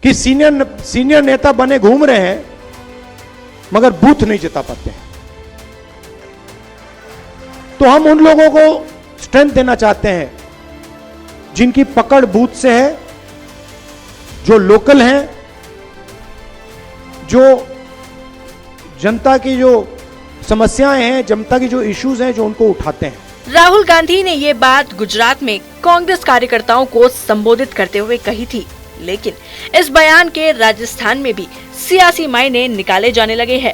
कि सीनियर नेता बने घूम रहे हैं मगर बूथ नहीं जिता पाते हैं। तो हम उन लोगों को स्ट्रेंथ देना चाहते हैं जिनकी पकड़ बूथ से है, जो लोकल हैं, जो जनता की जो समस्याएं हैं, जनता की जो इश्यूज हैं, जो उनको उठाते हैं। राहुल गांधी ने ये बात गुजरात में कांग्रेस कार्यकर्ताओं को संबोधित करते हुए कही थी, लेकिन इस बयान के राजस्थान में भी सियासी मायने निकाले जाने लगे हैं।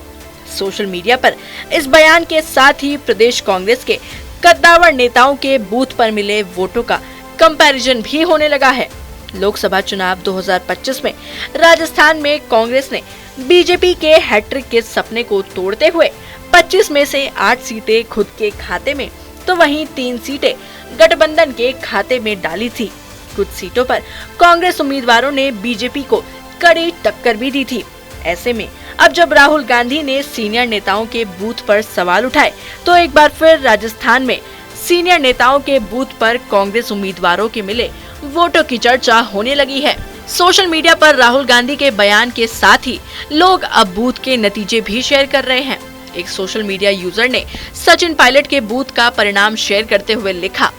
सोशल मीडिया पर इस बयान के साथ ही प्रदेश कांग्रेस के कद्दावर नेताओं के बूथ पर मिले वोटों का कंपैरिजन भी होने लगा है। लोकसभा चुनाव 2025 में राजस्थान में कांग्रेस ने बीजेपी के हैट्रिक के सपने को तोड़ते हुए 25 में से 8 सीटें खुद के खाते में तो वहीं 3 सीटें गठबंधन के खाते में डाली थी। कुछ सीटों पर कांग्रेस उम्मीदवारों ने बीजेपी को कड़ी टक्कर भी दी थी। ऐसे में अब जब राहुल गांधी ने सीनियर नेताओं के बूथ पर सवाल उठाए तो एक बार फिर राजस्थान में सीनियर नेताओं के बूथ पर कांग्रेस उम्मीदवारों के मिले वोटों की चर्चा होने लगी है। सोशल मीडिया पर राहुल गांधी के बयान के साथ ही लोग अब बूथ के नतीजे भी शेयर कर रहे हैं। एक सोशल मीडिया यूजर ने सचिन पायलट के बूथ का परिणाम शेयर करते हुए लिखा,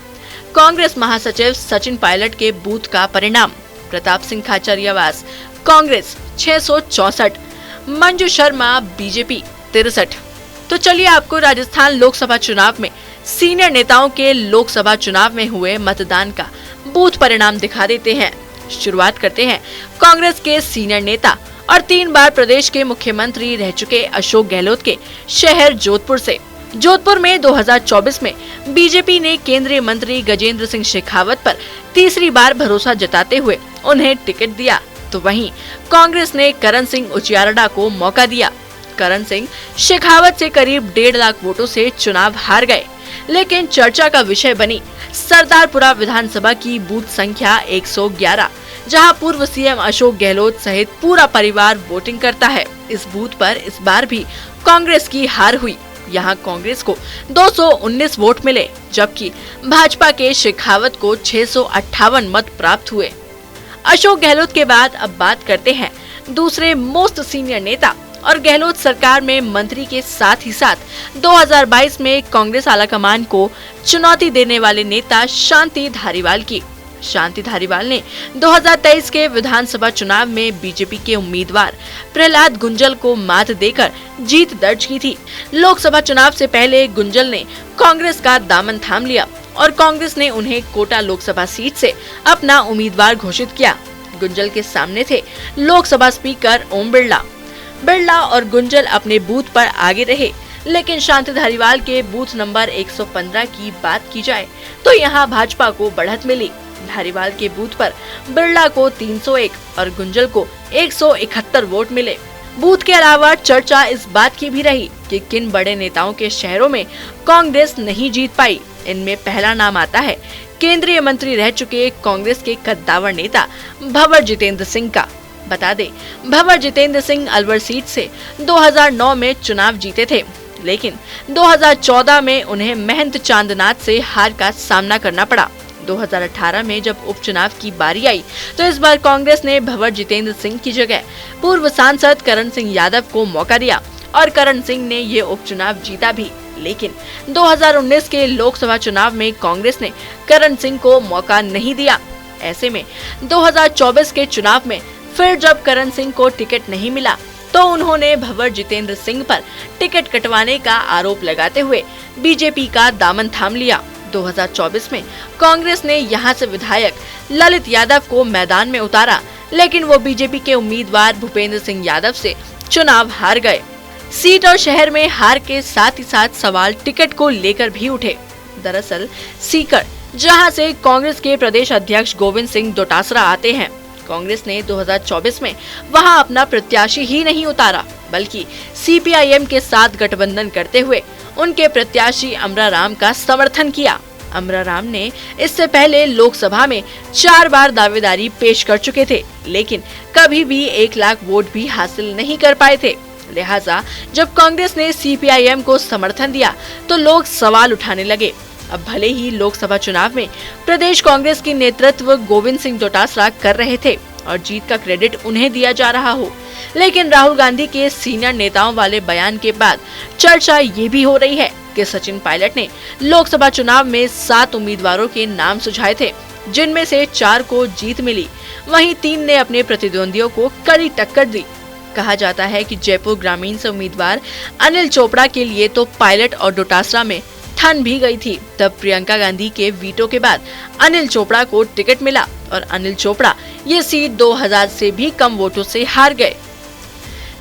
कांग्रेस महासचिव सचिन पायलट के बूथ का परिणाम, प्रताप सिंह खाचरियावास कांग्रेस 664, मंजू शर्मा बीजेपी 63। तो चलिए आपको राजस्थान लोकसभा चुनाव में सीनियर नेताओं के लोकसभा चुनाव में हुए मतदान का बूथ परिणाम दिखा देते हैं। शुरुआत करते हैं कांग्रेस के सीनियर नेता और 3 बार प्रदेश के मुख्यमंत्री रह चुके अशोक गहलोत के शहर जोधपुर से। जोधपुर में 2024 में बीजेपी ने केंद्रीय मंत्री गजेंद्र सिंह शेखावत पर तीसरी बार भरोसा जताते हुए उन्हें टिकट दिया, तो वहीं कांग्रेस ने करण सिंह उचियारडा को मौका दिया। करण सिंह शेखावत से करीब 1.5 लाख वोटों से चुनाव हार गए, लेकिन चर्चा का विषय बनी सरदारपुरा विधानसभा की बूथ संख्या 111, जहां पूर्व सीएम अशोक गहलोत सहित पूरा परिवार वोटिंग करता है। इस बूथ पर इस बार भी कांग्रेस की हार हुई। यहां कांग्रेस को 219 वोट मिले, जबकि भाजपा के शेखावत को 658 मत प्राप्त हुए। अशोक गहलोत के बाद अब बात करते हैं दूसरे मोस्ट सीनियर नेता और गहलोत सरकार में मंत्री के साथ ही साथ 2022 में कांग्रेस आलाकमान को चुनौती देने वाले नेता शांति धारीवाल की। शांति धारीवाल ने 2023 के विधानसभा चुनाव में बीजेपी के उम्मीदवार प्रहलाद गुंजल को मात देकर जीत दर्ज की थी। लोकसभा चुनाव से पहले गुंजल ने कांग्रेस का दामन थाम लिया और कांग्रेस ने उन्हें कोटा लोकसभा सीट से अपना उम्मीदवार घोषित किया। गुंजल के सामने थे लोकसभा स्पीकर ओम बिरला और गुंजल अपने बूथ पर आगे रहे, लेकिन शांति धारीवाल के बूथ नंबर 115 की बात की जाए तो यहाँ भाजपा को बढ़त मिली। धारीवाल के बूथ पर बिरला को 301 और गुंजल को 171 वोट मिले। बूथ के अलावा चर्चा इस बात की भी रही कि किन बड़े नेताओं के शहरों में कांग्रेस नहीं जीत पाई। इनमें पहला नाम आता है केंद्रीय मंत्री रह चुके कांग्रेस के कद्दावर नेता भंवर जितेंद्र सिंह का। बता दें, भंवर जितेंद्र सिंह अलवर सीट से 2009 में चुनाव जीते थे, लेकिन 2014 में उन्हें महंत चांदनाथ से हार का सामना करना पड़ा। 2018 में जब उपचुनाव की बारी आई तो इस बार कांग्रेस ने भंवर जितेंद्र सिंह की जगह पूर्व सांसद करण सिंह यादव को मौका दिया और करण सिंह ने ये उपचुनाव जीता भी। लेकिन 2019 के लोकसभा चुनाव में कांग्रेस ने करण सिंह को मौका नहीं दिया। ऐसे में 2024 के चुनाव में फिर जब करण सिंह को टिकट नहीं मिला तो उन्होंने भंवर जितेंद्र सिंह पर टिकट कटवाने का आरोप लगाते हुए बीजेपी का दामन थाम लिया। 2024 में कांग्रेस ने यहां से विधायक ललित यादव को मैदान में उतारा, लेकिन वो बीजेपी के उम्मीदवार भूपेंद्र सिंह यादव से चुनाव हार गए। सीट और शहर में हार के साथ ही साथ सवाल टिकट को लेकर भी उठे। दरअसल सीकर, जहां से कांग्रेस के प्रदेश अध्यक्ष गोविंद सिंह डोटासरा आते हैं, कांग्रेस ने 2024 में वहां अपना प्रत्याशी ही नहीं उतारा, बल्कि सीपीआईएम के साथ गठबंधन करते हुए उनके प्रत्याशी अमरा राम का समर्थन किया। अमरा राम ने इससे पहले लोकसभा में 4 बार दावेदारी पेश कर चुके थे, लेकिन कभी भी 1 लाख वोट भी हासिल नहीं कर पाए थे। लिहाजा जब कांग्रेस ने सीपीआईएम को समर्थन दिया तो लोग सवाल उठाने लगे। अब भले ही लोकसभा चुनाव में प्रदेश कांग्रेस की नेतृत्व गोविंद सिंह डोटासरा कर रहे थे, और जीत का क्रेडिट उन्हें दिया जा रहा हो। लेकिन राहुल गांधी के सीनियर नेताओं वाले बयान के बाद चर्चा ये भी हो रही है कि सचिन पायलट ने लोकसभा चुनाव में 7 उम्मीदवारों के नाम सुझाए थे, जिनमें से 4 को जीत मिली, वहीं 3 ने अपने प्रतिद्वंदियों को कड़ी टक्कर दी। कहा जाता है कि जयपुर ग्रामीण से उम्मीदवार अनिल चोपड़ा के लिए तो पायलट और डोटासरा में ठन भी गई थी। तब प्रियंका गांधी के वीटो के बाद अनिल चोपड़ा को टिकट मिला और अनिल चोपड़ा ये सीट 2000 से भी कम वोटों से हार गए।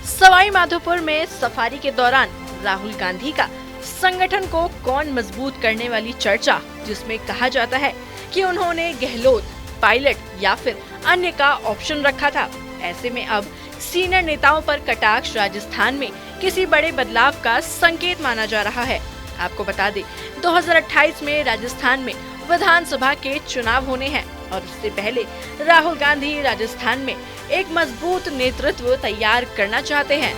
सवाई माधोपुर में सफारी के दौरान राहुल गांधी का संगठन को कौन मजबूत करने वाली चर्चा, जिसमें कहा जाता है कि उन्होंने गहलोत, पायलट या फिर अन्य का ऑप्शन रखा था। ऐसे में अब सीनियर नेताओं पर कटाक्ष राजस्थान में किसी बड़े बदलाव का संकेत माना जा रहा है। आपको बता दें, 2028 में राजस्थान में विधानसभा के चुनाव होने हैं और इससे पहले राहुल गांधी राजस्थान में एक मजबूत नेतृत्व तैयार करना चाहते हैं।